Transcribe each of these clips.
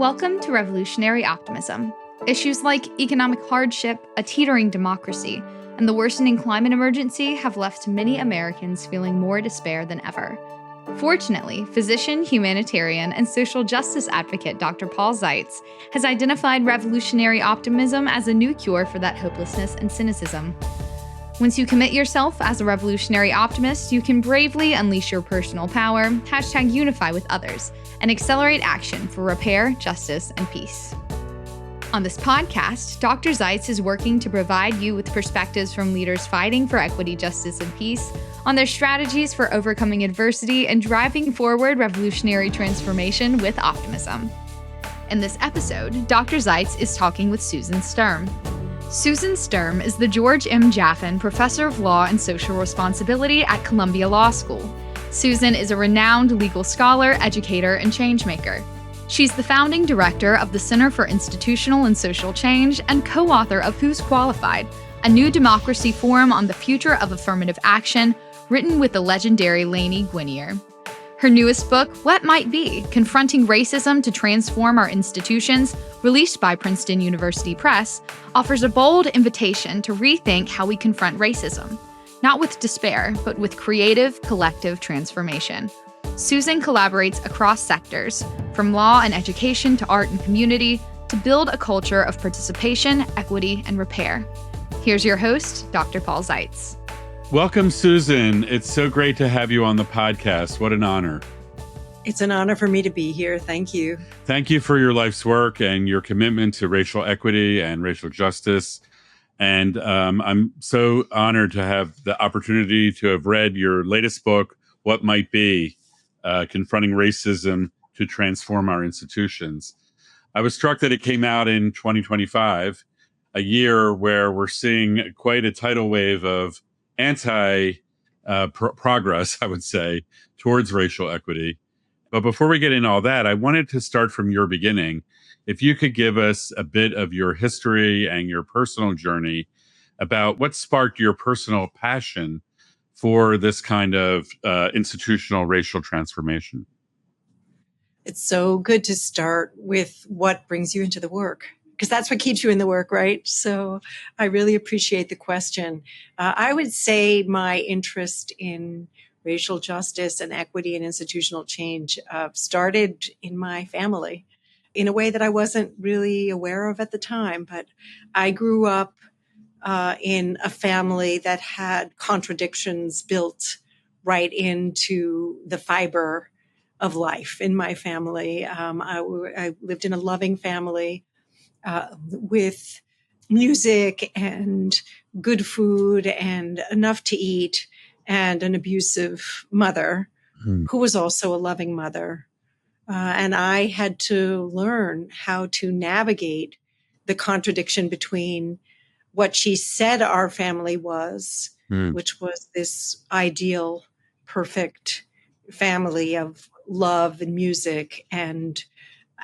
Welcome to Revolutionary Optimism. Issues like economic hardship, a teetering democracy, and the worsening climate emergency have left many Americans feeling more despair than ever. Fortunately, physician, humanitarian, and social justice advocate Dr. Paul Zeitz has identified revolutionary optimism as a new cure for that hopelessness and cynicism. Once you commit yourself as a revolutionary optimist, you can bravely unleash your personal power, #unify with others, and accelerate action for repair, justice, and peace. On this podcast, Dr. Zeitz is working to provide you with perspectives from leaders fighting for equity, justice, and peace on their strategies for overcoming adversity and driving forward revolutionary transformation with optimism. In this episode, Dr. Zeitz is talking with Susan Sturm. Susan Sturm is the George M. Jaffin Professor of Law and Social Responsibility at Columbia Law School. Susan is a renowned legal scholar, educator, and changemaker. She's the founding director of the Center for Institutional and Social Change and co-author of Who's Qualified, a new democracy forum on the future of affirmative action, written with the legendary Lainey Guinier. Her newest book, What Might Be? Confronting Racism to Transform Our Institutions, released by Princeton University Press, offers a bold invitation to rethink how we confront racism, not with despair, but with creative, collective transformation. Susan collaborates across sectors, from law and education to art and community, to build a culture of participation, equity, and repair. Here's your host, Dr. Paul Zeitz. Welcome, Susan. It's so great to have you on the podcast. What an honor. It's an honor for me to be here. Thank you. Thank you for your life's work and your commitment to racial equity and racial justice. And I'm so honored to have the opportunity to have read your latest book, What Might Be? Confronting Racism to Transform Our Institutions. I was struck that it came out in 2025, a year where we're seeing quite a tidal wave of progress, I would say, towards racial equity. But before we get into all that, I wanted to start from your beginning. If you could give us a bit of your history and your personal journey about what sparked your personal passion for this kind of institutional racial transformation. It's so good to start with what brings you into the work, because that's what keeps you in the work, right? So I really appreciate the question. I would say my interest in racial justice and equity and institutional change started in my family in a way that I wasn't really aware of at the time. But I grew up in a family that had contradictions built right into the fiber of life in my family. I lived in a loving family with music and good food and enough to eat, and an abusive mother who was also a loving mother. And I had to learn how to navigate the contradiction between what she said our family was, which was this ideal, perfect family of love and music and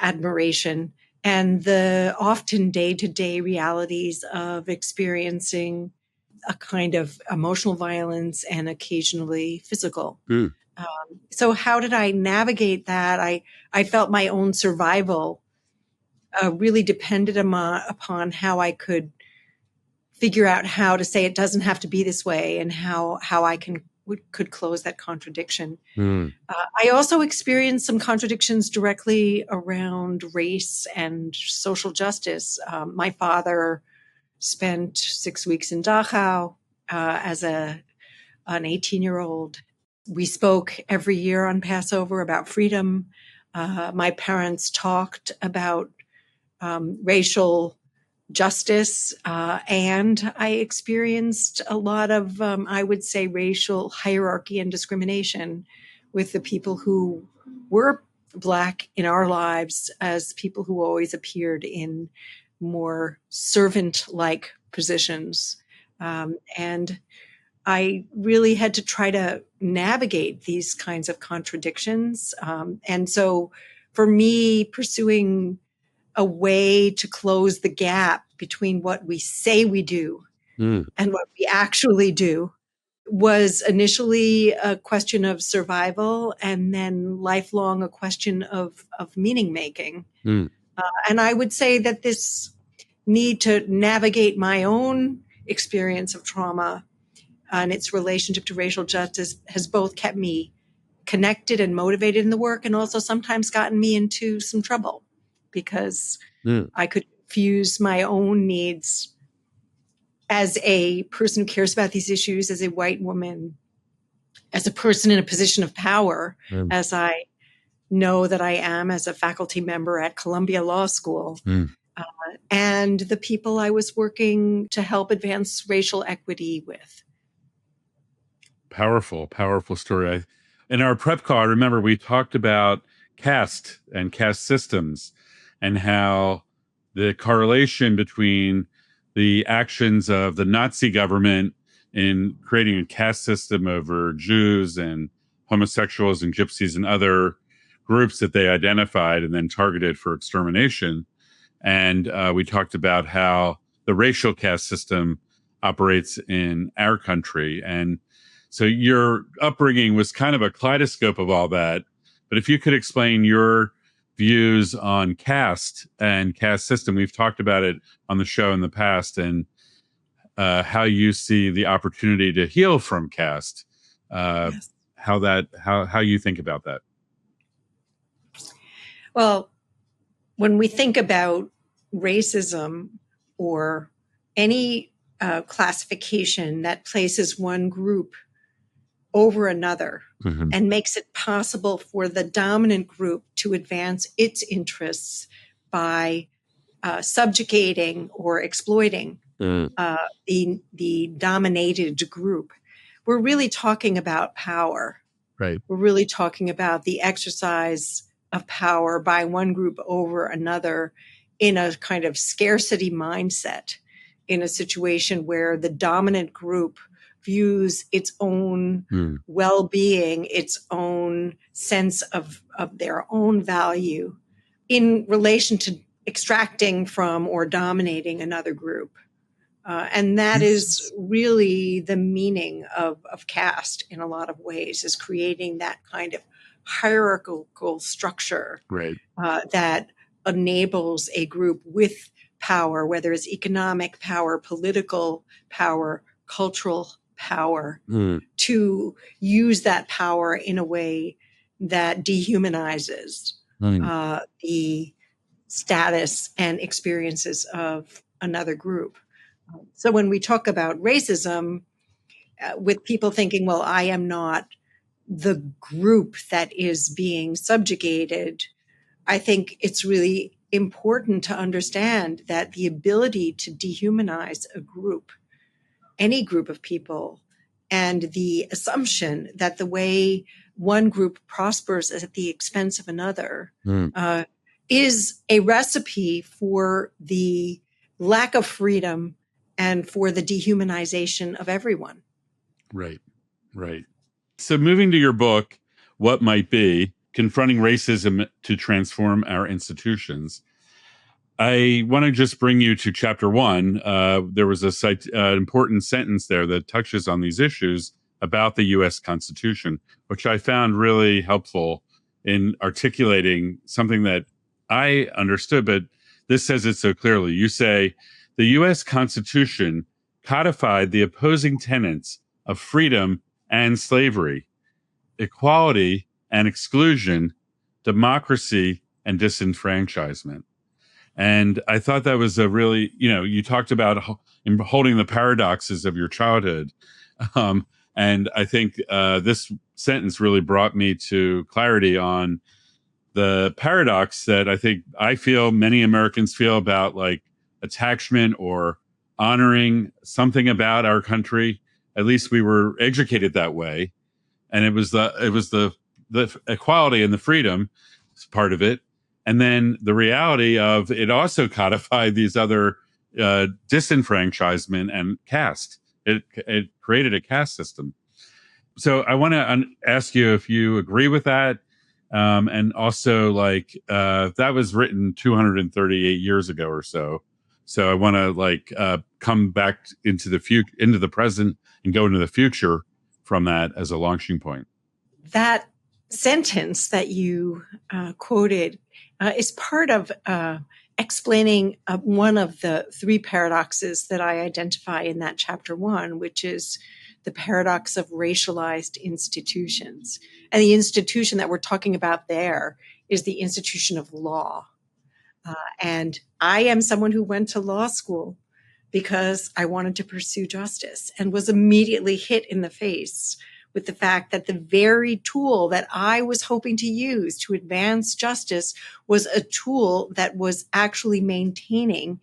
admiration, and the often day-to-day realities of experiencing a kind of emotional violence and occasionally physical. So how did I navigate that? I felt my own survival really depended upon how I could figure out how to say it doesn't have to be this way, and how I could close that contradiction. I also experienced some contradictions directly around race and social justice. My father spent 6 weeks in Dachau as an 18-year-old. We spoke every year on Passover about freedom. My parents talked about racial justice, and I experienced a lot of, I would say, racial hierarchy and discrimination with the people who were Black in our lives as people who always appeared in more servant-like positions. And I really had to try to navigate these kinds of contradictions. And so for me, pursuing a way to close the gap between what we say we do and what we actually do was initially a question of survival, and then lifelong a question of meaning making. And I would say that this need to navigate my own experience of trauma and its relationship to racial justice has both kept me connected and motivated in the work, and also sometimes gotten me into some trouble because I could confuse my own needs as a person who cares about these issues, as a white woman, as a person in a position of power, as I know that I am as a faculty member at Columbia Law School, and the people I was working to help advance racial equity with. Powerful, powerful story. In our prep call, I remember we talked about caste and caste systems and how the correlation between the actions of the Nazi government in creating a caste system over Jews and homosexuals and gypsies and other groups that they identified and then targeted for extermination. And we talked about how the racial caste system operates in our country. And so your upbringing was kind of a kaleidoscope of all that. But if you could explain your views on caste and caste system, we've talked about it on the show in the past, and how you see the opportunity to heal from caste, Yes. how you think about that. Well, when we think about racism or any classification that places one group over another and makes it possible for the dominant group to advance its interests by subjugating or exploiting the dominated group, we're really talking about power. Right. We're really talking about the exercise of power by one group over another in a kind of scarcity mindset, in a situation where the dominant group views its own well-being, its own sense of their own value in relation to extracting from or dominating another group. And that is really the meaning of caste in a lot of ways, is creating that kind of hierarchical structure that enables a group with power, whether it's economic power, political power, cultural power, to use that power in a way that dehumanizes the status and experiences of another group. So when we talk about racism, with people thinking, well, I am not the group that is being subjugated, I think it's really important to understand that the ability to dehumanize a group, any group of people, and the assumption that the way one group prospers is at the expense of another is a recipe for the lack of freedom and for the dehumanization of everyone. Right. So moving to your book, What Might Be, Confronting Racism to Transform Our Institutions, I want to just bring you to chapter 1. There was an important sentence there that touches on these issues about the U.S. Constitution, which I found really helpful in articulating something that I understood, but this says it so clearly. You say, the U.S. Constitution codified the opposing tenets of freedom and slavery, equality and exclusion, democracy and disenfranchisement. And I thought that was a really, you talked about holding the paradoxes of your childhood. And I think this sentence really brought me to clarity on the paradox that I feel many Americans feel about, like, attachment or honoring something about our country. At least we were educated that way. And it was the equality and the freedom part of it. And then the reality of it also codified these other disenfranchisement and caste. It created a caste system. So I want to ask you if you agree with that. And also, that was written 238 years ago or so. So I want to come back into the present and go into the future from that as a launching point. That sentence that you quoted is part of explaining one of the three paradoxes that I identify in that chapter 1, which is the paradox of racialized institutions. And the institution that we're talking about there is the institution of law. And I am someone who went to law school because I wanted to pursue justice and was immediately hit in the face with the fact that the very tool that I was hoping to use to advance justice was a tool that was actually maintaining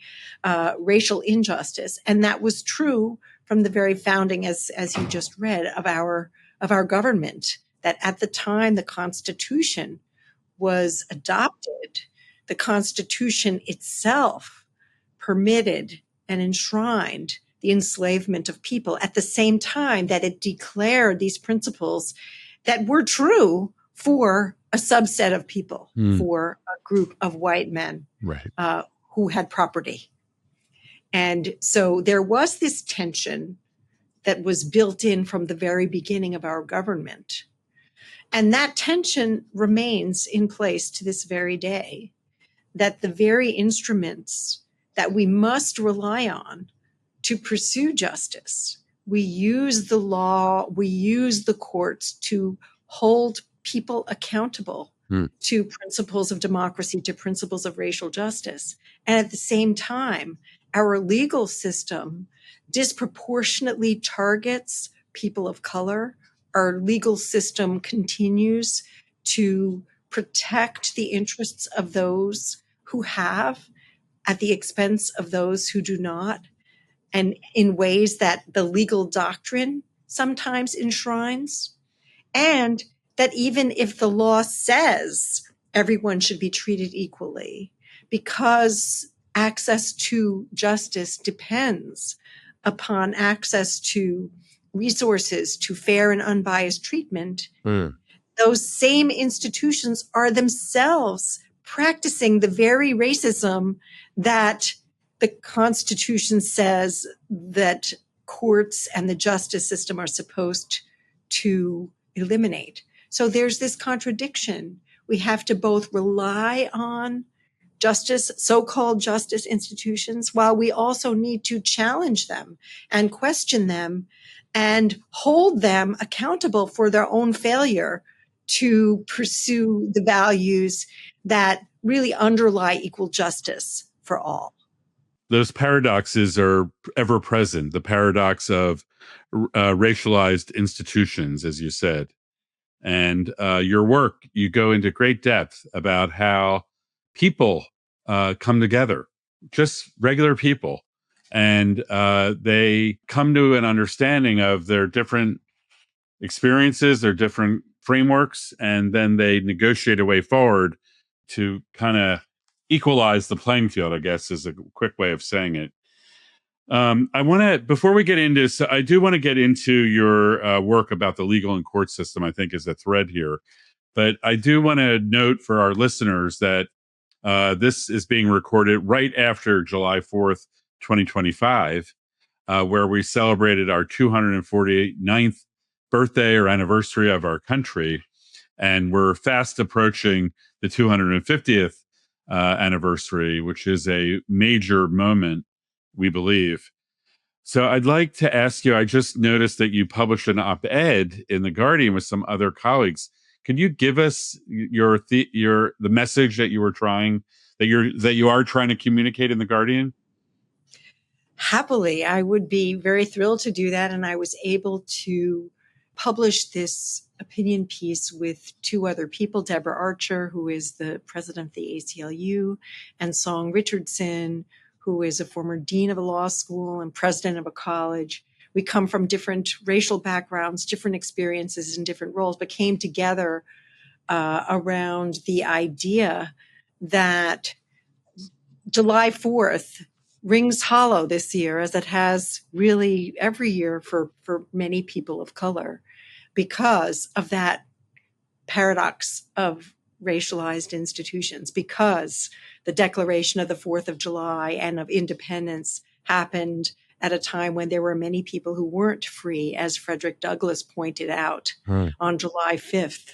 racial injustice. And that was true from the very founding, as you just read, of our government, that at the time the Constitution was adopted, the Constitution itself permitted and enshrined the enslavement of people at the same time that it declared these principles that were true for a subset of people, for a group of white men who had property. And so there was this tension that was built in from the very beginning of our government. And that tension remains in place to this very day, that the very instruments that we must rely on to pursue justice, we use the law, we use the courts to hold people accountable to principles of democracy, to principles of racial justice. And at the same time, our legal system disproportionately targets people of color. Our legal system continues to protect the interests of those who have at the expense of those who do not, and in ways that the legal doctrine sometimes enshrines. And that even if the law says everyone should be treated equally, because access to justice depends upon access to resources, to fair and unbiased treatment, those same institutions are themselves practicing the very racism that the Constitution says that courts and the justice system are supposed to eliminate. So there's this contradiction. We have to both rely on justice, so-called justice institutions, while we also need to challenge them and question them and hold them accountable for their own failure to pursue the values that really underlie equal justice for all. Those paradoxes are ever present. The paradox of racialized institutions, as you said. And your work, you go into great depth about how people come together, just regular people, and they come to an understanding of their different experiences, their different frameworks, and then they negotiate a way forward to kind of equalize the playing field, I guess is a quick way of saying it. I want to, before we get into, so I do want to get into your work about the legal and court system, I think is a thread here. But I do want to note for our listeners that this is being recorded right after July 4th, 2025, where we celebrated our 249th birthday or anniversary of our country. And we're fast approaching the 250th anniversary, which is a major moment, we believe. So I'd like to ask you, I just noticed that you published an op-ed in The Guardian with some other colleagues. Can you give us the message that you are trying to communicate in The Guardian? Happily, I would be very thrilled to do that. And I was able to publish this opinion piece with two other people, Deborah Archer, who is the president of the ACLU, and Song Richardson, who is a former dean of a law school and president of a college. We come from different racial backgrounds, different experiences and different roles, but came together around the idea that July 4th rings hollow this year, as it has really every year for many people of color, because of that paradox of racialized institutions, because the declaration of the 4th of July and of independence happened at a time when there were many people who weren't free, as Frederick Douglass pointed out on July 5th.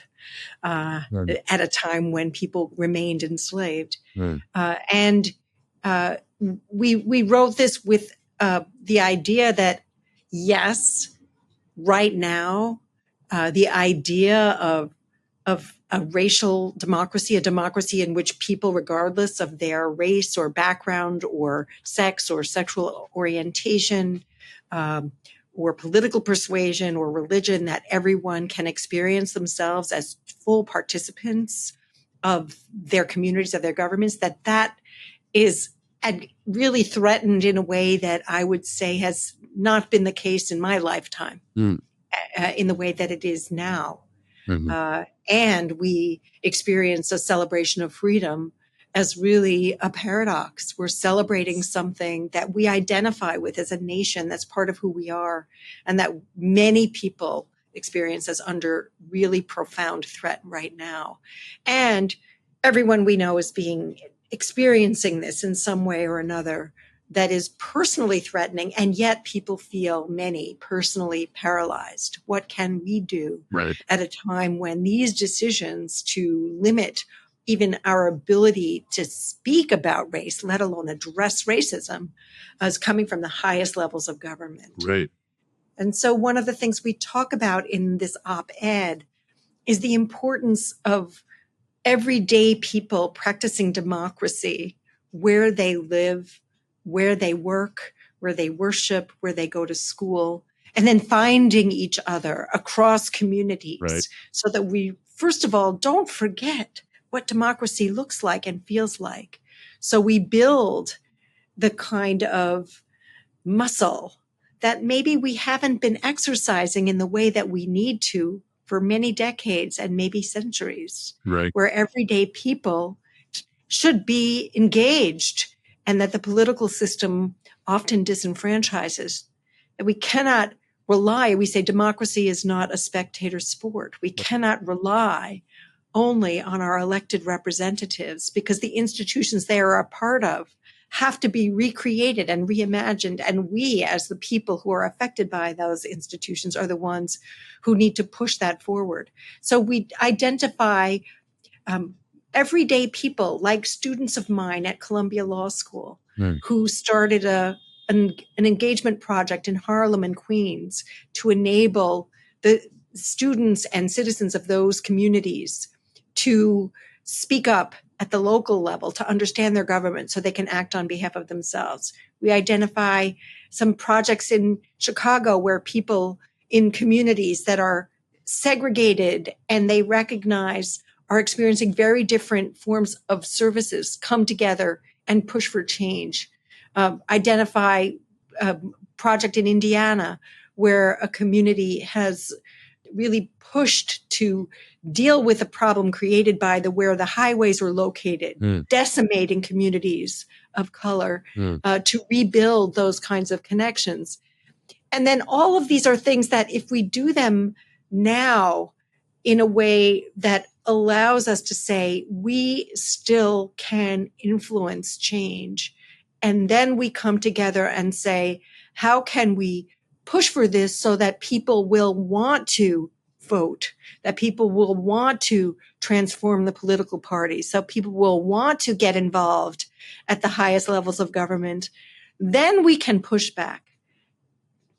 Right. at a time when people remained enslaved. Right. And we wrote this with the idea that, yes, right now, the idea of a racial democracy, a democracy in which people, regardless of their race or background or sex or sexual orientation, or political persuasion or religion, that everyone can experience themselves as full participants of their communities, of their governments, that is really threatened in a way that I would say has not been the case in my lifetime, in the way that it is now. Mm-hmm. And we experience a celebration of freedom as really a paradox. We're celebrating something that we identify with as a nation, that's part of who we are, and that many people experience as under really profound threat right now. And everyone we know is experiencing this in some way or another that is personally threatening, and yet people feel, many, personally paralyzed. What can we do at a time when these decisions to limit even our ability to speak about race, let alone address racism, is coming from the highest levels of government? Right. And so one of the things we talk about in this op-ed is the importance of everyday people practicing democracy where they live, where they work, where they worship, where they go to school, and then finding each other across communities, so that we, first of all, don't forget what democracy looks like and feels like. So we build the kind of muscle that maybe we haven't been exercising in the way that we need to for many decades and maybe centuries, where everyday people should be engaged, and that the political system often disenfranchises. And we cannot rely, we say democracy is not a spectator sport. We cannot rely only on our elected representatives, because the institutions they are a part of have to be recreated and reimagined. And we, as the people who are affected by those institutions, are the ones who need to push that forward. So we identify everyday people, like students of mine at Columbia Law School, who started an engagement project in Harlem and Queens to enable the students and citizens of those communities to speak up at the local level, to understand their government so they can act on behalf of themselves. We identify some projects in Chicago where people in communities that are segregated and they recognize are experiencing very different forms of services come together and push for change. Identify a project in Indiana where a community has really pushed to deal with a problem created by where the highways were located, decimating communities of color, to rebuild those kinds of connections. And then all of these are things that if we do them now in a way that allows us to say we still can influence change, and then we come together and say, how can we push for this so that people will want to vote, that people will want to transform the political parties, so people will want to get involved at the highest levels of government, then we can push back.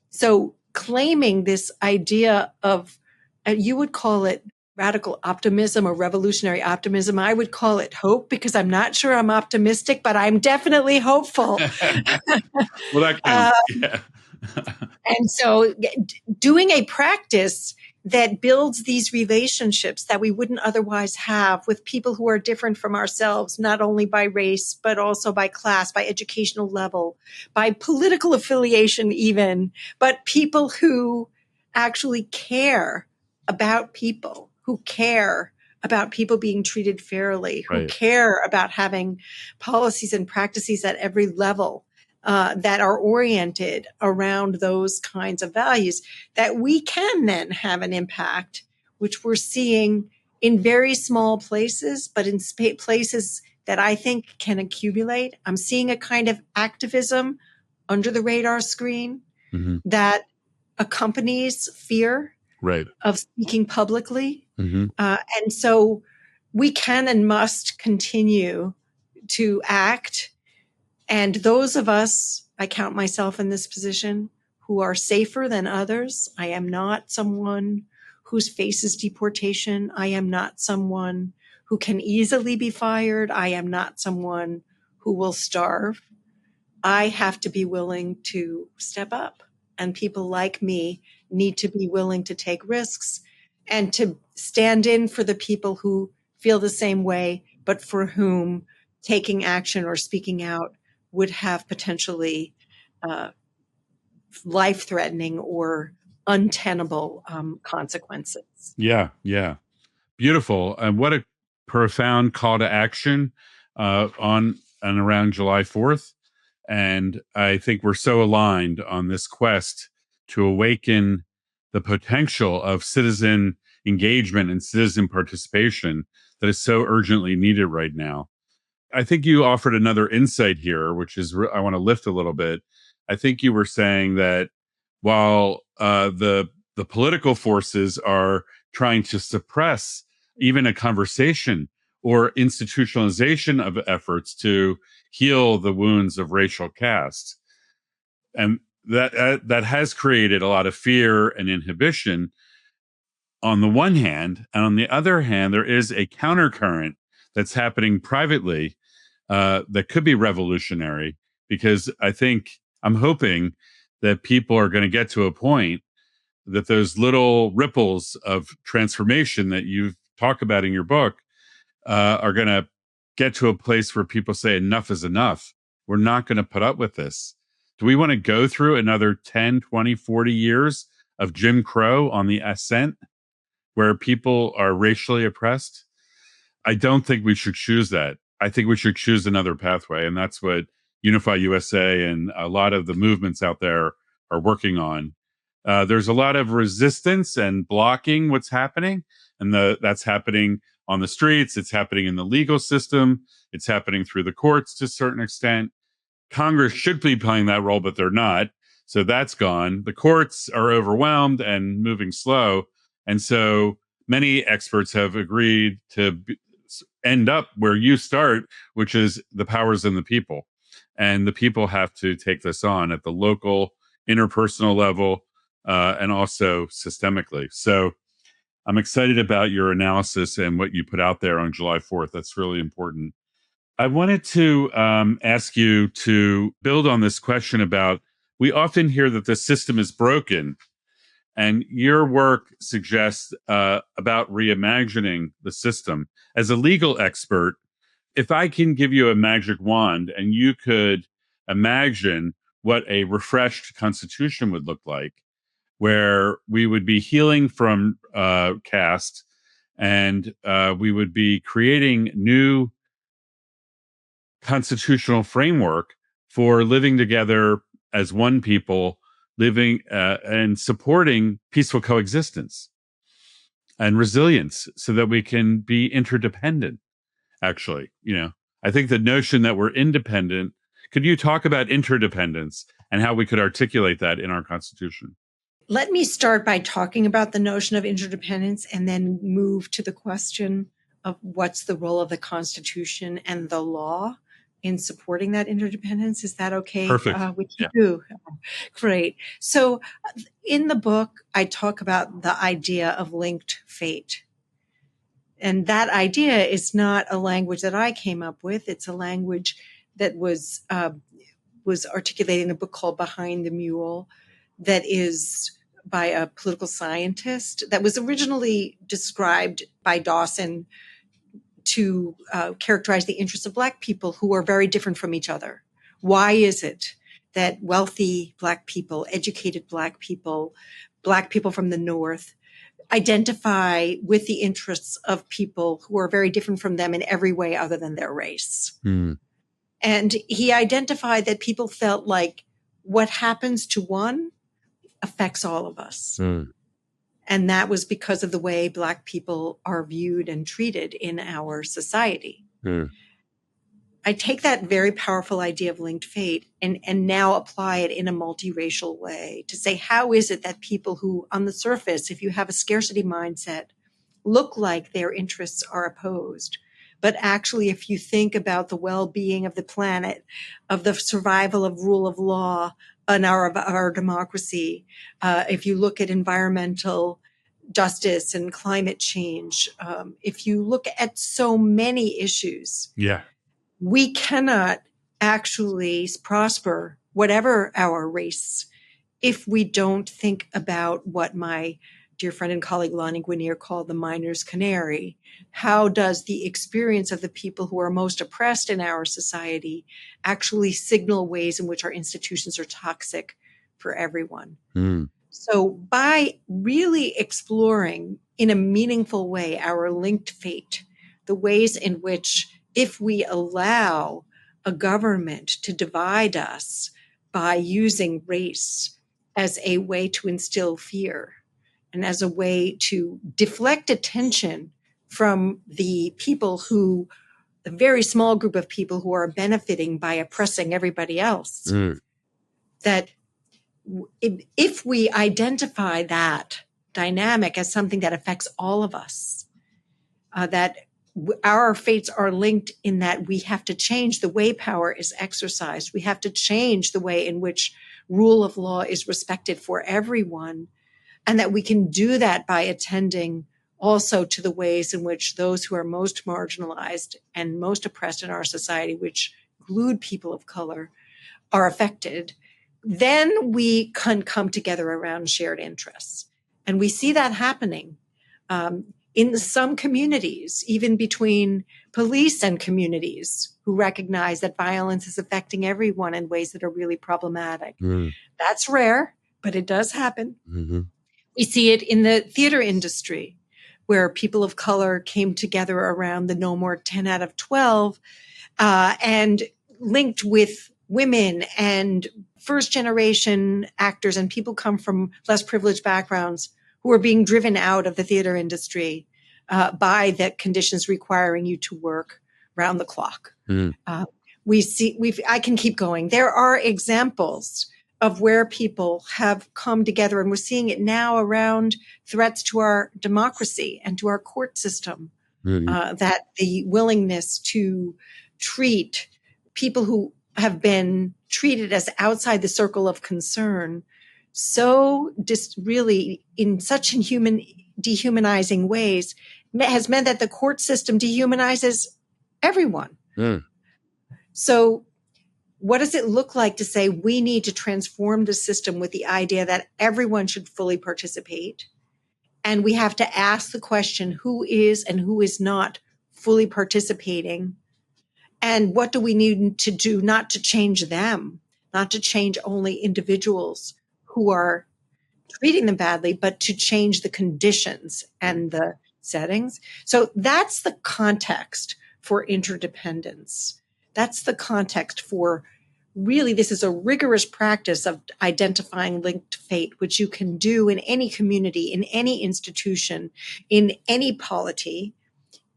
So claiming this idea of, you would call it radical optimism or revolutionary optimism. I would call it hope, because I'm not sure I'm optimistic, but I'm definitely hopeful. Well, that counts. Yeah. And so doing a practice that builds these relationships that we wouldn't otherwise have with people who are different from ourselves, not only by race, but also by class, by educational level, by political affiliation even, but people who actually care about people, who care about people being treated fairly, who care about having policies and practices at every level that are oriented around those kinds of values, that we can then have an impact, which we're seeing in very small places, but in places that I think can accumulate. I'm seeing a kind of activism under the radar screen that accompanies fear of speaking publicly. And so we can and must continue to act. And those of us, I count myself in this position, who are safer than others. I am not someone whose faces deportation. I am not someone who can easily be fired. I am not someone who will starve. I have to be willing to step up. And people like me need to be willing to take risks and to stand in for the people who feel the same way, but for whom taking action or speaking out would have potentially life-threatening or untenable consequences. Yeah, yeah. Beautiful. And what a profound call to action on and around July 4th. And I think we're so aligned on this quest to awaken the potential of citizen engagement and citizen participation that is so urgently needed right now. I think you offered another insight here, which is I want to lift a little bit. I think you were saying that while the political forces are trying to suppress even a conversation or institutionalization of efforts to heal the wounds of racial caste, and that has created a lot of fear and inhibition on the one hand, and on the other hand, there is a countercurrent that's happening privately that could be revolutionary, because I'm hoping that people are going to get to a point that those little ripples of transformation that you talk about in your book are going to get to a place where people say enough is enough. We're not going to put up with this. Do we want to go through another 10, 20, 40 years of Jim Crow on the ascent where people are racially oppressed? I don't think we should choose that. I think we should choose another pathway. And that's what Unify USA and a lot of the movements out there are working on. There's a lot of resistance and blocking what's happening. And that's happening on the streets. It's happening in the legal system. It's happening through the courts to a certain extent. Congress should be playing that role, but they're not. So that's gone. The courts are overwhelmed and moving slow. And so many experts have agreed to end up where you start, which is the powers in the people. And the people have to take this on at the local, interpersonal level, and also systemically. So I'm excited about your analysis and what you put out there on July 4th. That's really important. I wanted to ask you to build on this question about, we often hear that the system is broken, and your work suggests about reimagining the system. As a legal expert, if I can give you a magic wand and you could imagine what a refreshed constitution would look like, where we would be healing from caste, and we would be creating new constitutional framework for living together as one people, living and supporting peaceful coexistence and resilience so that we can be interdependent. Actually, I think the notion that we're independent, could you talk about interdependence and how we could articulate that in our Constitution? Let me start by talking about the notion of interdependence and then move to the question of what's the role of the Constitution and the law in supporting that interdependence. Is that okay? Perfect. With you? Yeah. Great. So in the book, I talk about the idea of linked fate. And that idea is not a language that I came up with. It's a language that was articulated in a book called Behind the Mule, that is by a political scientist, that was originally described by Dawson to characterize the interests of Black people who are very different from each other. Why is it that wealthy Black people, educated Black people from the North, identify with the interests of people who are very different from them in every way other than their race? And he identified that people felt like what happens to one affects all of us. And that was because of the way Black people are viewed and treated in our society. I take that very powerful idea of linked fate and now apply it in a multiracial way to say, how is it that people who on the surface, if you have a scarcity mindset, look like their interests are opposed. But actually, if you think about the well-being of the planet, of the survival of rule of law and our democracy, if you look at environmental justice and climate change, if you look at so many issues, we cannot actually prosper, whatever our race, if we don't think about what my dear friend and colleague Lonnie Guinier called the miner's canary. How does the experience of the people who are most oppressed in our society actually signal ways in which our institutions are toxic for everyone? So by really exploring in a meaningful way our linked fate, the ways in which if we allow a government to divide us by using race as a way to instill fear and as a way to deflect attention from the people who, the very small group of people who are benefiting by oppressing everybody else, that if we identify that dynamic as something that affects all of us, that our fates are linked in that we have to change the way power is exercised. We have to change the way in which rule of law is respected for everyone, and that we can do that by attending also to the ways in which those who are most marginalized and most oppressed in our society, which include people of color, are affected. Then we can come together around shared interests. And we see that happening in some communities, even between police and communities who recognize that violence is affecting everyone in ways that are really problematic. That's rare, but it does happen. We see it in the theater industry, where people of color came together around the No More 10 out of 12 and linked with women and first generation actors and people come from less privileged backgrounds who are being driven out of the theater industry by the conditions requiring you to work round the clock. I can keep going. There are examples of where people have come together, and we're seeing it now around threats to our democracy and to our court system, that the willingness to treat people who have been treated as outside the circle of concern so really in such dehumanizing ways has meant that the court system dehumanizes everyone. So what does it look like to say we need to transform the system with the idea that everyone should fully participate? And we have to ask the question, who is and who is not fully participating? And what do we need to do not to change them, not to change only individuals who are treating them badly, but to change the conditions and the settings? So that's the context for interdependence. That's the context for really, this is a rigorous practice of identifying linked fate, which you can do in any community, in any institution, in any polity,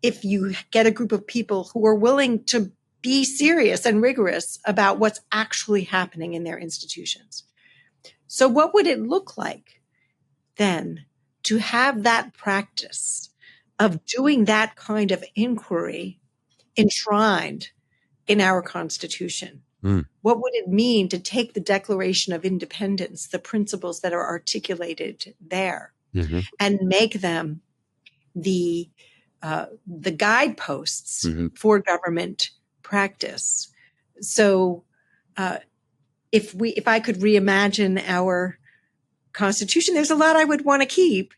if you get a group of people who are willing to be serious and rigorous about what's actually happening in their institutions. So what would it look like then to have that practice of doing that kind of inquiry enshrined in our Constitution? What would it mean to take the Declaration of Independence, the principles that are articulated there, and make them the guideposts for government practice? So if I could reimagine our Constitution, there's a lot I would want to keep.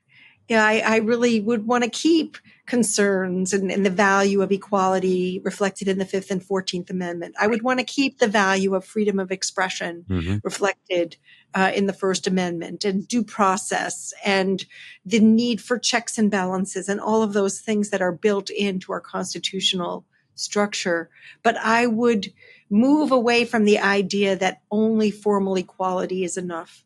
Yeah, I really would want to keep concerns and the value of equality reflected in the 5th and 14th Amendment. I would want to keep the value of freedom of expression reflected in the First Amendment, and due process, and the need for checks and balances, and all of those things that are built into our constitutional structure. But I would move away from the idea that only formal equality is enough.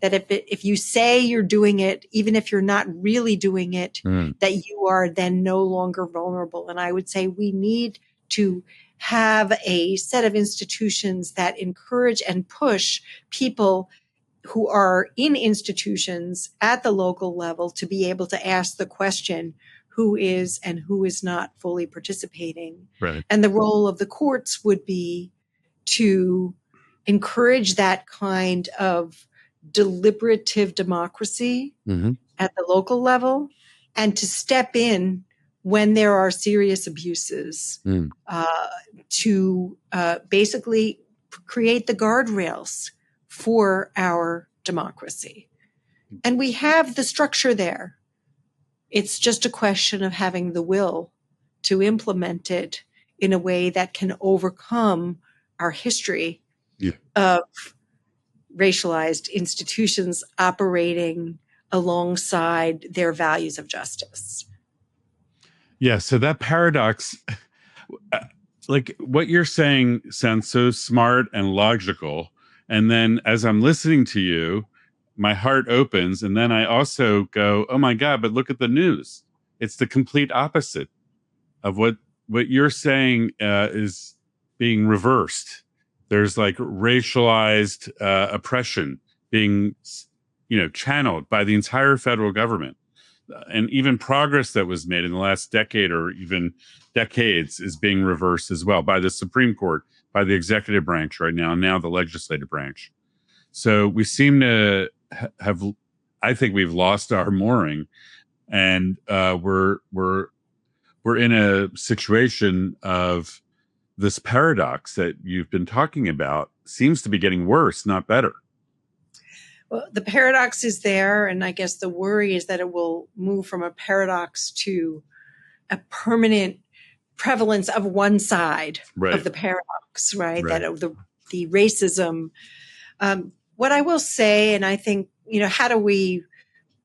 That if you say you're doing it, even if you're not really doing it, that you are then no longer vulnerable. And I would say we need to have a set of institutions that encourage and push people who are in institutions at the local level to be able to ask the question, who is and who is not fully participating. Right. And the role of the courts would be to encourage that kind of deliberative democracy at the local level, and to step in when there are serious abuses, to basically create the guardrails for our democracy. And we have the structure there. It's just a question of having the will to implement it in a way that can overcome our history of racialized institutions operating alongside their values of justice. Yeah, so that paradox, like what you're saying sounds so smart and logical. And then as I'm listening to you, my heart opens. And then I also go, oh my God, but look at the news. It's the complete opposite of what you're saying is being reversed. There's like racialized oppression being, channeled by the entire federal government. And even progress that was made in the last decade or even decades is being reversed as well by the Supreme Court, by the executive branch right now, and now the legislative branch. So we seem to have, I think we've lost our mooring, and we're in a situation of this paradox that you've been talking about seems to be getting worse, not better. Well, the paradox is there, and I guess the worry is that it will move from a paradox to a permanent prevalence of one side of the paradox, right? That of the racism. What I will say, and I think, how do we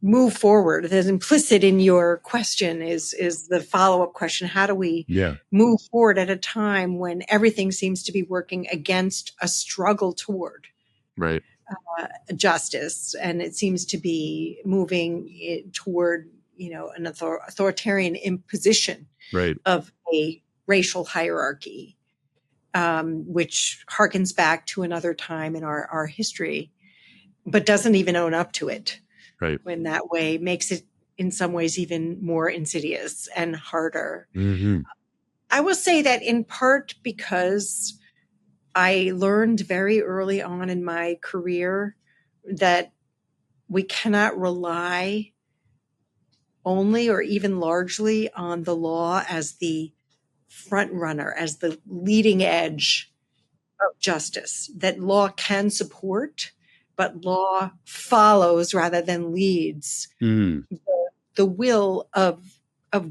move forward? That's implicit in your question is the follow-up question. How do we move forward at a time when everything seems to be working against a struggle toward justice, and it seems to be moving toward, an authoritarian imposition of a racial hierarchy, which harkens back to another time in our history, but doesn't even own up to it. In that way, makes it in some ways even more insidious and harder. I will say that in part because I learned very early on in my career that we cannot rely only or even largely on the law as the front runner, as the leading edge of justice, that law can support, but law follows rather than leads the will of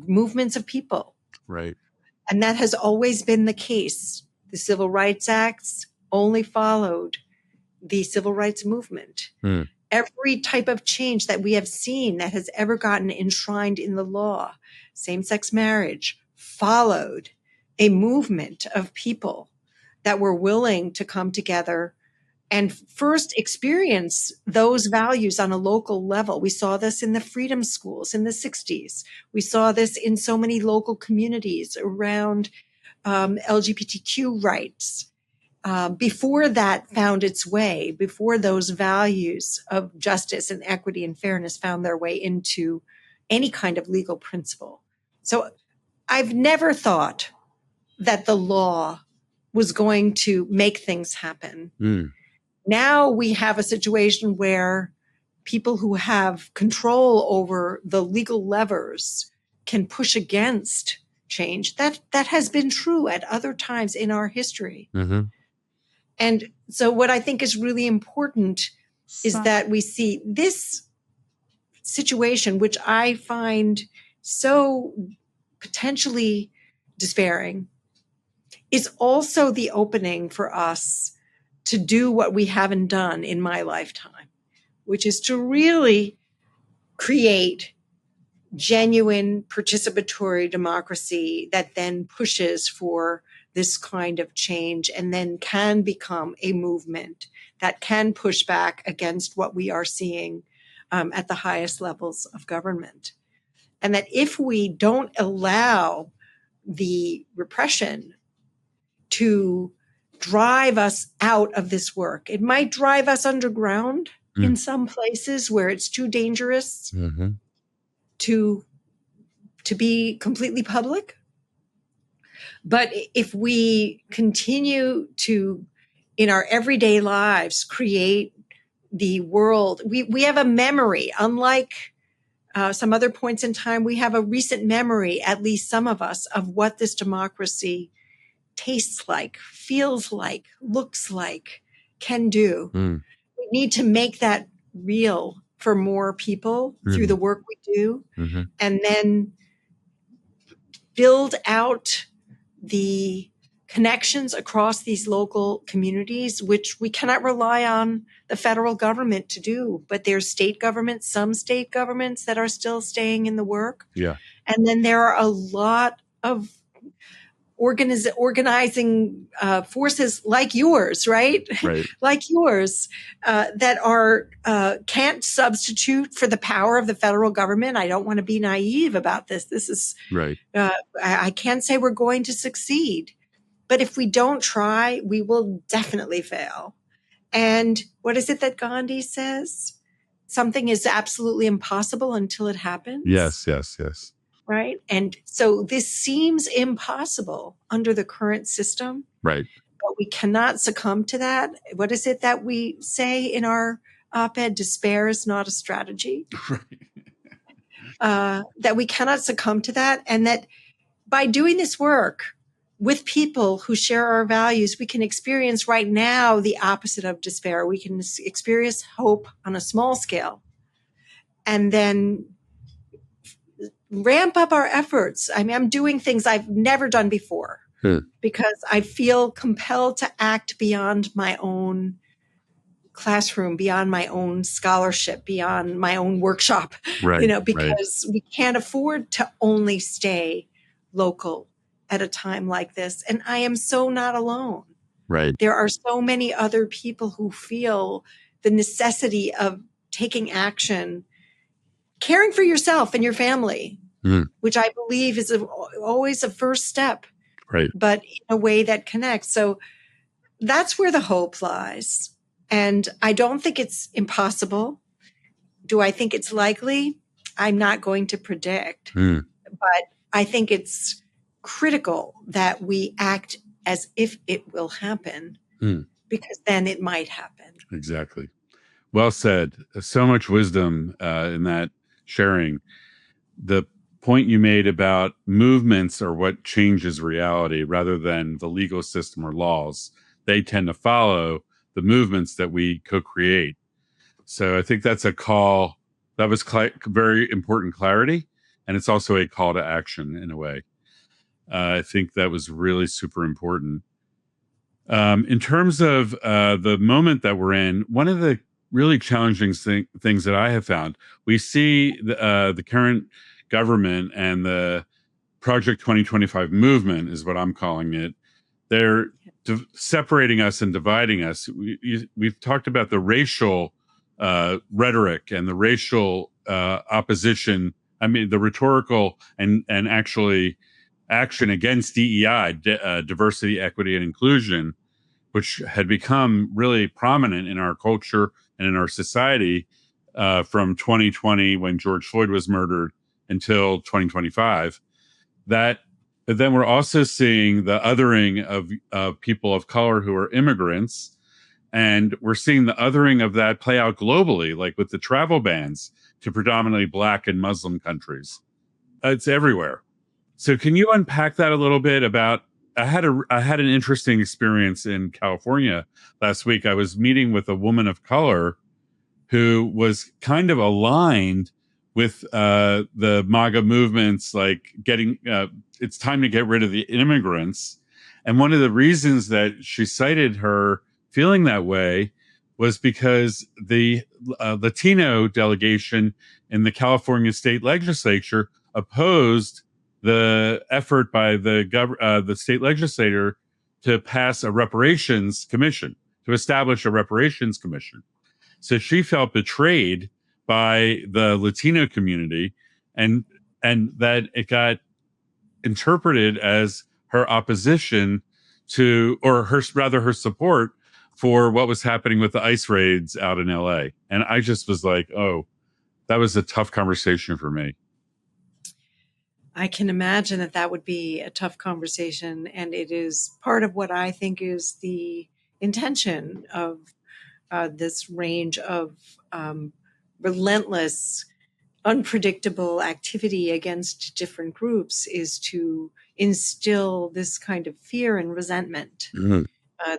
movements of people. And that has always been the case. The Civil Rights Acts only followed the civil rights movement. Every type of change that we have seen that has ever gotten enshrined in the law, same-sex marriage, followed a movement of people that were willing to come together and first experience those values on a local level. We saw this in the freedom schools in the 60s. We saw this in so many local communities around LGBTQ rights. Before that found its way, before those values of justice and equity and fairness found their way into any kind of legal principle. So I've never thought that the law was going to make things happen. Now we have a situation where people who have control over the legal levers can push against change. That has been true at other times in our history. And so what I think is really important is that we see this situation, which I find so potentially despairing, is also the opening for us to do what we haven't done in my lifetime, which is to really create genuine participatory democracy that then pushes for this kind of change and then can become a movement that can push back against what we are seeing at the highest levels of government. And that if we don't allow the repression to drive us out of this work, it might drive us underground, in some places where it's too dangerous to be completely public. But if we continue to, in our everyday lives, create the world, we have a memory, unlike some other points in time, we have a recent memory, at least some of us, of what this democracy tastes like, feels like, looks like, can do. We need to make that real for more people through the work we do, and then build out the connections across these local communities, which we cannot rely on the federal government to do. But there's state governments, some state governments that are still staying in the work. Yeah. And then there are a lot of organizing forces like yours, right? Right. Like yours, that are can't substitute for the power of the federal government. I don't want to be naive about this. This is Right. I can't say we're going to succeed, but if we don't try, we will definitely fail. And what is it that Gandhi says? Something is absolutely impossible until it happens. Yes. Right. And so this seems impossible under the current system. Right. But we cannot succumb to that. What is it that we say in our op-ed? Despair is not a strategy. Right. That we cannot succumb to that. And that by doing this work with people who share our values, we can experience right now the opposite of despair. We can experience hope on a small scale. And then ramp up our efforts. I mean, I'm doing things I've never done before because I feel compelled to act beyond my own classroom, beyond my own scholarship, beyond my own workshop, Right. because we can't afford to only stay local at a time like this. And I am so not alone. Right. There are so many other people who feel the necessity of taking action, caring for yourself and your family, which I believe is always a first step, right? But in a way that connects. So that's where the hope lies. And I don't think it's impossible. Do I think it's likely? I'm not going to predict, but I think it's critical that we act as if it will happen, because then it might happen. Exactly. Well said. So much wisdom in that sharing. The point you made about movements are what changes reality rather than the legal system or laws. They tend to follow the movements that we co-create. So I think that's a call. That was very important clarity. And it's also a call to action in a way. I think that was really super important. In terms of the moment that we're in, one of the really challenging things that I have found, we see the current government and the Project 2025 movement is what I'm calling it. They're separating us and dividing us. We've talked about the racial rhetoric and the racial opposition. I mean, the rhetorical and actually action against DEI, diversity, equity, and inclusion, which had become really prominent in our culture and in our society from 2020 when George Floyd was murdered until 2025. But then we're also seeing the othering of people of color who are immigrants. And we're seeing the othering of that play out globally, like with the travel bans to predominantly Black and Muslim countries. It's everywhere. So can you unpack that a little bit about, I had an interesting experience in California last week. I was meeting with a woman of color who was kind of aligned with the MAGA movements, like it's time to get rid of the immigrants. And one of the reasons that she cited her feeling that way was because the Latino delegation in the California state legislature opposed the effort by the state legislator to pass a reparations commission, to establish a reparations commission. So she felt betrayed by the Latino community, and that it got interpreted as her opposition to, or her support for what was happening with the ICE raids out in LA. And I just was like, oh, that was a tough conversation for me. I can imagine that that would be a tough conversation. And it is part of what I think is the intention of this range of relentless, unpredictable activity against different groups, is to instill this kind of fear and resentment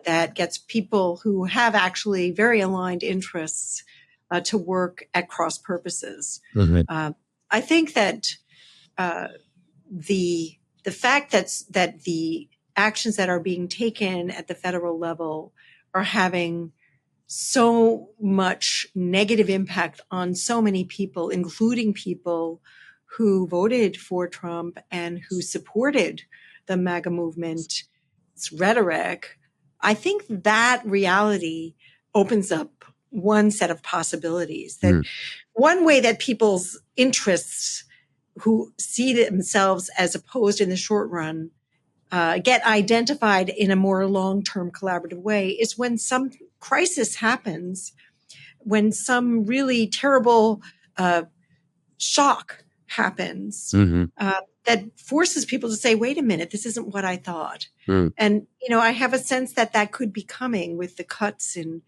that gets people who have actually very aligned interests to work at cross purposes. I think that the fact that the actions that are being taken at the federal level are having so much negative impact on so many people, including people who voted for Trump and who supported the MAGA movement's rhetoric, I think that reality opens up one set of possibilities. That one way that people's interests who see themselves as opposed in the short run get identified in a more long-term collaborative way is when some crisis happens, when some really terrible shock happens that forces people to say, wait a minute, this isn't what I thought. And, I have a sense that that could be coming with the cuts in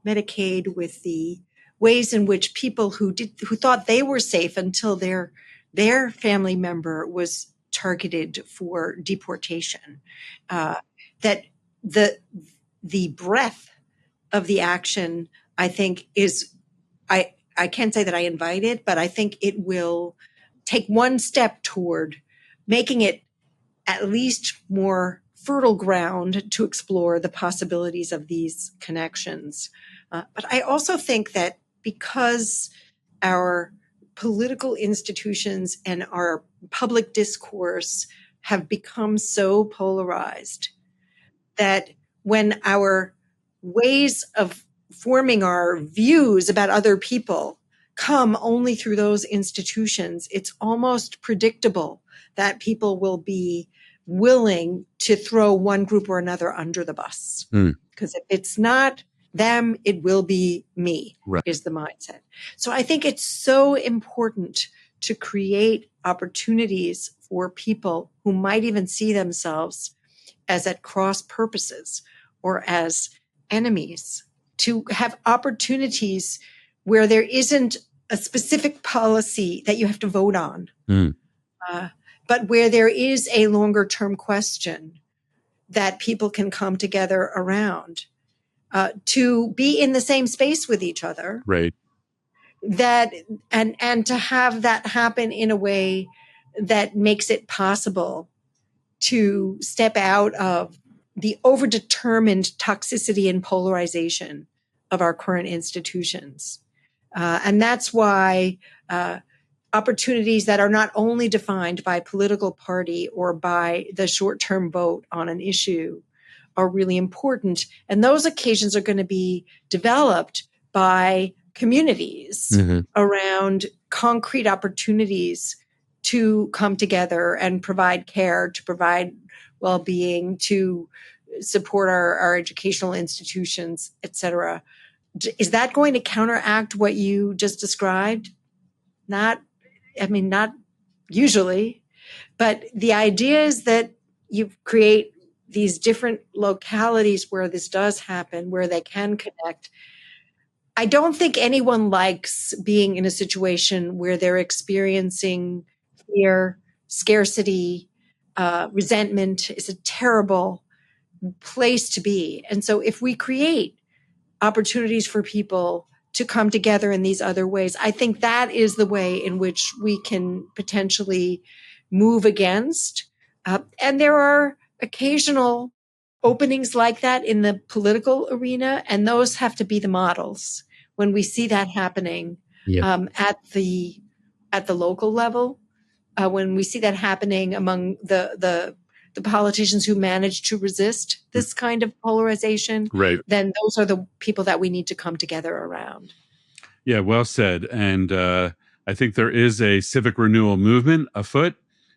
Medicaid, with the ways in which people who thought they were safe until their family member was targeted for deportation, that the breadth of the action, I think, is, I can't say that I invite it, but I think it will take one step toward making it at least more fertile ground to explore the possibilities of these connections. But I also think that because our political institutions and our public discourse have become so polarized that when our ways of forming our views about other people come only through those institutions, it's almost predictable that people will be willing to throw one group or another under the bus. Because if it's not them, it will be me, is the mindset. So I think it's so important to create opportunities for people who might even see themselves as at cross purposes or as enemies, to have opportunities where there isn't a specific policy that you have to vote on, but where there is a longer term question that people can come together around, to be in the same space with each other. That and to have that happen in a way that makes it possible to step out of the overdetermined toxicity and polarization of our current institutions. And that's why opportunities that are not only defined by political party or by the short-term vote on an issue are really important. And those occasions are going to be developed by communities around concrete opportunities to come together and provide care, to provide well-being, to support our educational institutions, et cetera. Is that going to counteract what you just described? Not usually, but the idea is that you create these different localities where this does happen, where they can connect. I don't think anyone likes being in a situation where they're experiencing fear, scarcity, resentment. Is a terrible place to be. And so if we create opportunities for people to come together in these other ways, I think that is the way in which we can potentially move against. And there are occasional openings like that in the political arena, and those have to be the models when we see that happening at the local level. When we see that happening among the politicians who manage to resist this kind of polarization, then those are the people that we need to come together around. Yeah, well said. And I think there is a civic renewal movement afoot,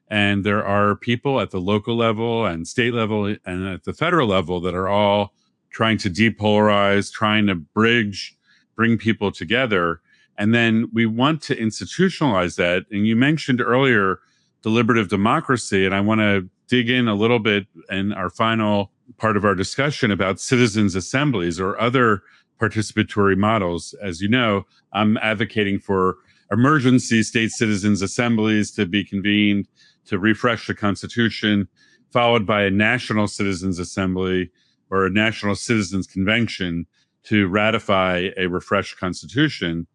and there are people at the local level and state level and at the federal level that are all trying to depolarize, trying to bring people together. And then we want to institutionalize that. And you mentioned earlier deliberative democracy, and I want to dig in a little bit in our final part of our discussion about citizens' assemblies or other participatory models. As you know, I'm advocating for emergency state citizens' assemblies to be convened to refresh the Constitution, followed by a national citizens' assembly or a national citizens' convention to ratify a refreshed Constitution.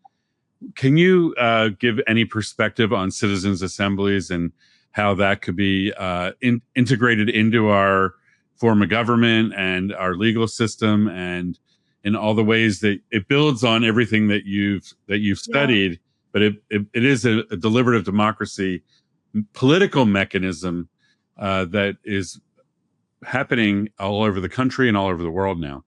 Can you give any perspective on citizens' assemblies and how that could be integrated into our form of government and our legal system, and in all the ways that it builds on everything that you've studied, but it is a deliberative democracy political mechanism that is happening all over the country and all over the world now?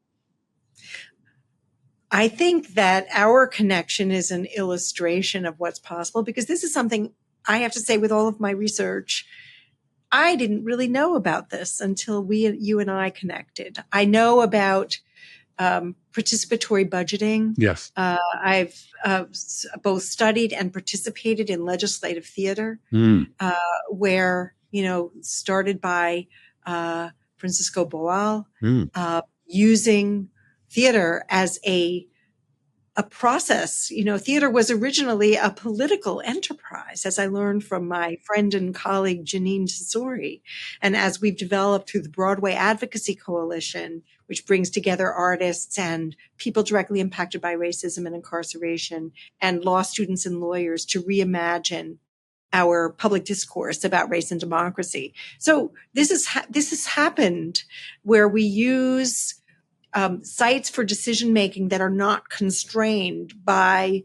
I think that our connection is an illustration of what's possible, because this is something I have to say with all of my research, I didn't really know about this until you and I connected. I know about participatory budgeting. Yes. I've both studied and participated in legislative theater, where, started by Francisco Boal, using theater as a process. Theater was originally a political enterprise, as I learned from my friend and colleague Janine Tesori. And as we've developed through the Broadway Advocacy Coalition, which brings together artists and people directly impacted by racism and incarceration and law students and lawyers to reimagine our public discourse about race and democracy. So this has happened where we use sites for decision-making that are not constrained by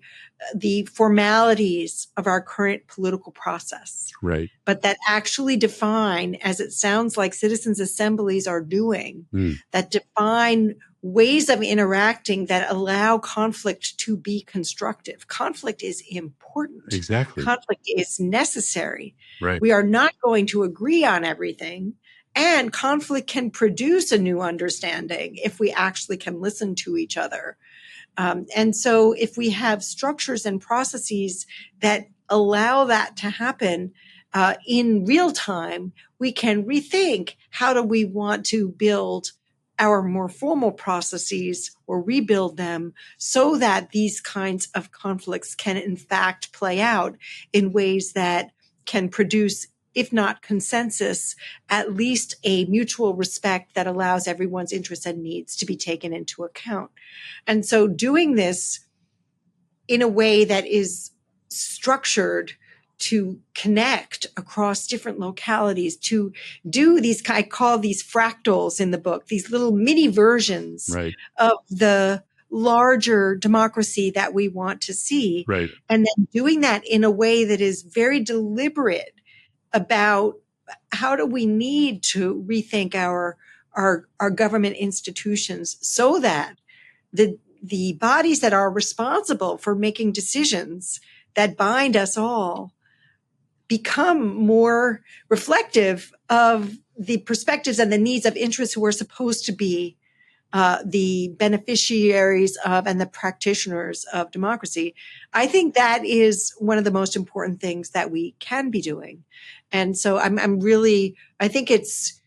the formalities of our current political process. Right. But that actually define, as it sounds like citizens' assemblies are doing, that define ways of interacting that allow conflict to be constructive. Conflict is important. Exactly. Conflict is necessary. Right. We are not going to agree on everything. And conflict can produce a new understanding if we actually can listen to each other. And so if we have structures and processes that allow that to happen in real time, we can rethink how do we want to build our more formal processes or rebuild them so that these kinds of conflicts can in fact play out in ways that can produce, if not consensus, at least a mutual respect that allows everyone's interests and needs to be taken into account. And so doing this in a way that is structured to connect across different localities, to do these, I call these fractals in the book, these little mini versions of the larger democracy that we want to see. Right. And then doing that in a way that is very deliberate about how do we need to rethink our government institutions so that the bodies that are responsible for making decisions that bind us all become more reflective of the perspectives and the needs of interests who are supposed to be the beneficiaries of and the practitioners of democracy. I think that is one of the most important things that we can be doing. And so I think it's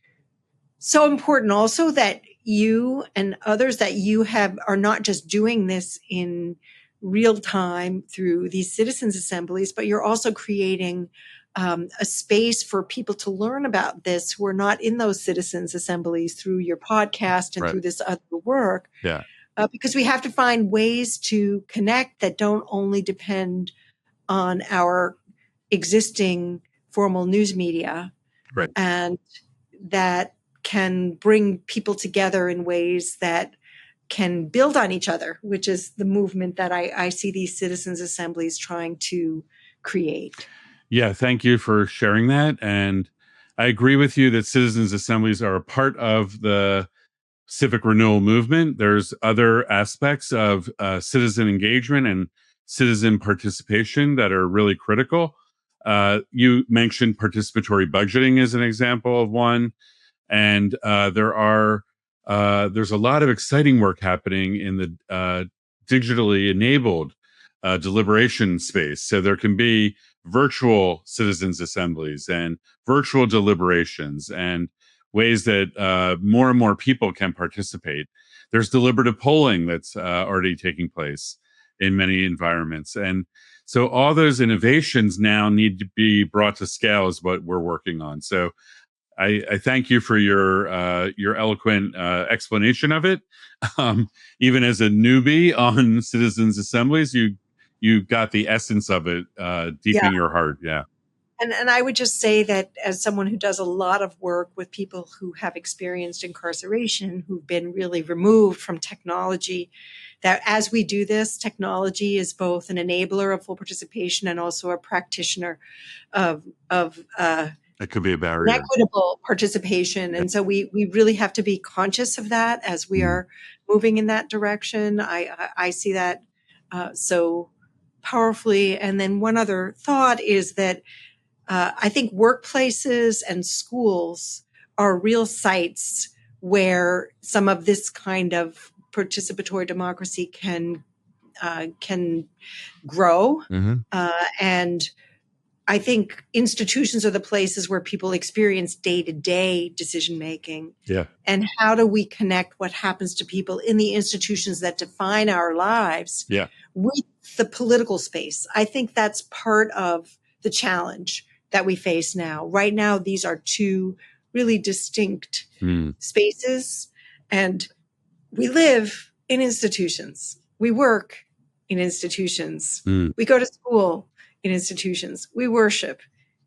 so important also that you and others that you have are not just doing this in real time through these citizens' assemblies, but you're also creating a space for people to learn about this who are not in those citizens' assemblies through your podcast and through this other work. Yeah. Because we have to find ways to connect that don't only depend on our existing formal news media, and that can bring people together in ways that can build on each other, which is the movement that I see these citizens' assemblies trying to create. Yeah, thank you for sharing that. And I agree with you that citizens' assemblies are a part of the civic renewal movement. There's other aspects of citizen engagement and citizen participation that are really critical. You mentioned participatory budgeting as an example of one. And there are there's a lot of exciting work happening in the digitally enabled deliberation space. So there can be virtual citizens' assemblies and virtual deliberations and ways that more and more people can participate. There's deliberative polling that's already taking place in many environments. And so all those innovations now need to be brought to scale is what we're working on. So I thank you for your eloquent explanation of it. Even as a newbie on citizens' assemblies, you got the essence of it deep Yeah. in your heart. Yeah. And I would just say that as someone who does a lot of work with people who have experienced incarceration, who've been really removed from technology, that as we do this, technology is both an enabler of full participation and also a practitioner of It could be a barrier. equitable participation. And so we really have to be conscious of that as we are moving in that direction. I see that so powerfully. And then one other thought is that I think workplaces and schools are real sites where some of this kind of participatory democracy can grow. And I think institutions are the places where people experience day-to-day decision-making. Yeah. And how do we connect what happens to people in the institutions that define our lives with the political space? I think that's part of the challenge that we face now. Right now, these are two really distinct spaces, and we live in institutions. We work in institutions. We go to school in institutions. We worship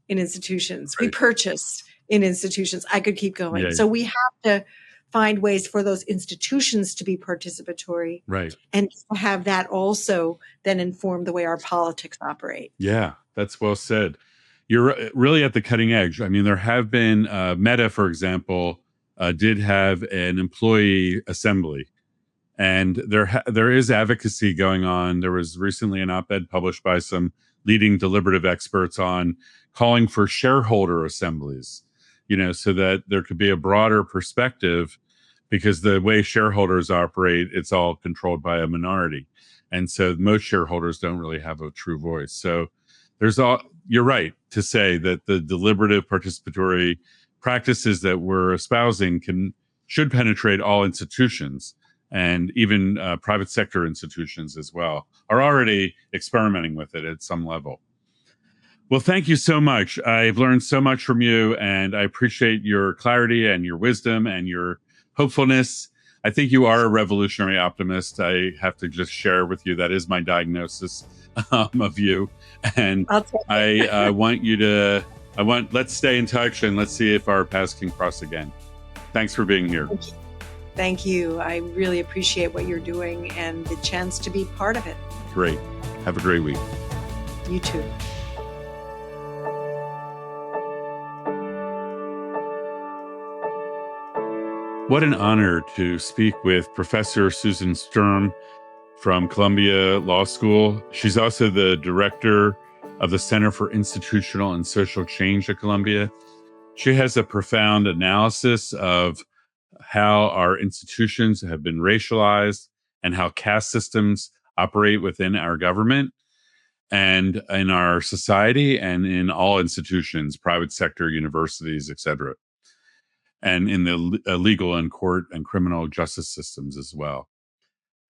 in institutions. We purchase in institutions. I could keep going. Yeah. So we have to find ways for those institutions to be participatory, and to have that also then inform the way our politics operate. Yeah, that's well said. You're really at the cutting edge. I mean, there have been Meta, for example, did have an employee assembly, and there is advocacy going on. There was recently an op-ed published by some leading deliberative experts on calling for shareholder assemblies, so that there could be a broader perspective, because the way shareholders operate, it's all controlled by a minority. And so most shareholders don't really have a true voice. So you're right to say that the deliberative participatory practices that we're espousing should penetrate all institutions, and even private sector institutions as well are already experimenting with it at some level. Well, thank you so much. I've learned so much from you, and I appreciate your clarity and your wisdom and your hopefulness. I think you are a revolutionary optimist. I have to just share with you that is my diagnosis of you. And I want you to, let's stay in touch and let's see if our paths can cross again. Thanks for being here. Thank you. I really appreciate what you're doing and the chance to be part of it. Great. Have a great week. You too. What an honor to speak with Professor Susan Sturm from Columbia Law School. She's also the director of the Center for Institutional and Social Change at Columbia. She has a profound analysis of how our institutions have been racialized and how caste systems operate within our government and in our society and in all institutions, private sector, universities, etc., and in the legal and court and criminal justice systems as well.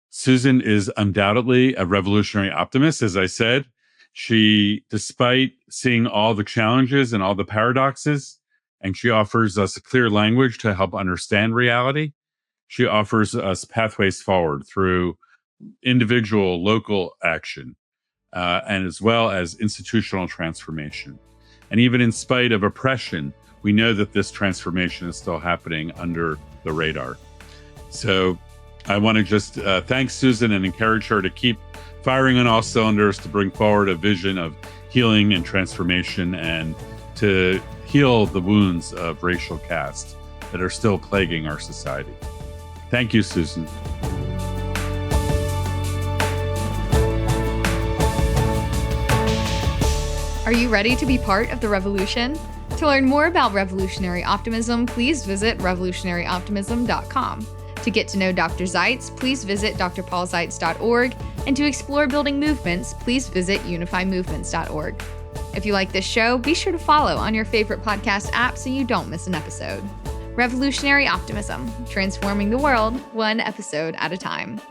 Susan is undoubtedly a revolutionary optimist, as I said. She, despite seeing all the challenges and all the paradoxes, and she offers us a clear language to help understand reality. She offers us pathways forward through individual, local action, and as well as institutional transformation. And even in spite of oppression, we know that this transformation is still happening under the radar. So I want to just thank Susan and encourage her to keep firing on all cylinders to bring forward a vision of healing and transformation and to heal the wounds of racial caste that are still plaguing our society. Thank you, Susan. Are you ready to be part of the revolution? To learn more about revolutionary optimism, please visit revolutionaryoptimism.com. To get to know Dr. Zeitz, please visit drpaulzeitz.org, and to explore building movements, please visit unifymovements.org. If you like this show, be sure to follow on your favorite podcast app so you don't miss an episode. Revolutionary Optimism, transforming the world one episode at a time.